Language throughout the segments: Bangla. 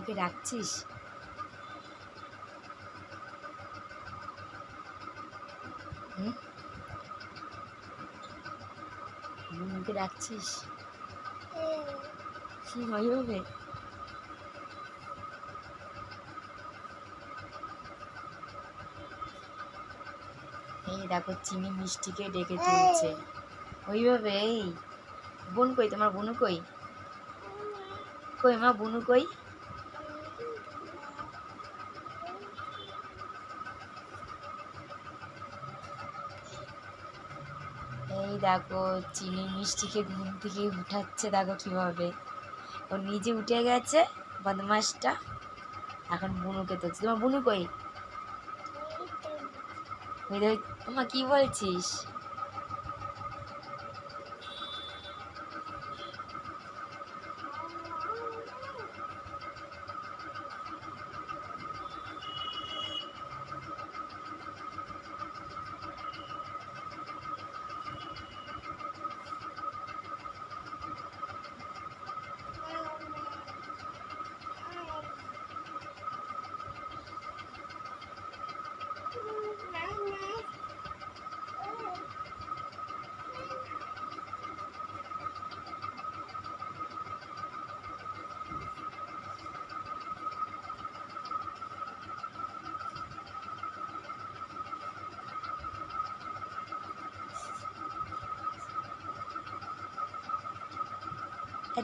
বুনুকে ডাকছিস? বুনুকে ডাকছিস? কি হবে? এই দেখো চিনি মিষ্টিকে ডেকে তুলছে ওইভাবে। এই বোন কই? তোমার বুনু কই? কই মা বুনু কই? এই দেখো চিনি মিষ্টিকে ঘুম থেকে উঠাচ্ছে, দেখো কিভাবে। ও নিজে উঠে গেছে বদমাসটা, এখন বুনুকে তুলছে। তোমার বুনু কই? ওই দেখ মা কি বলছিস?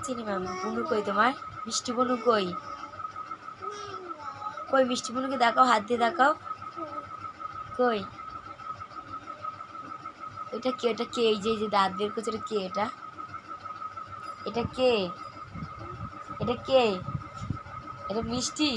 চিনি ম্যাম বুনু কই? তোমার মিষ্টি বুনু কই? কই মিষ্টি বুনুকে দেখাও, হাত দিয়ে দেখাও। কই? এটা কে? এটা কে? এই যে দাঁত বের করছে, এটা কে? এটা কে? এটা কে? এটা মিষ্টি?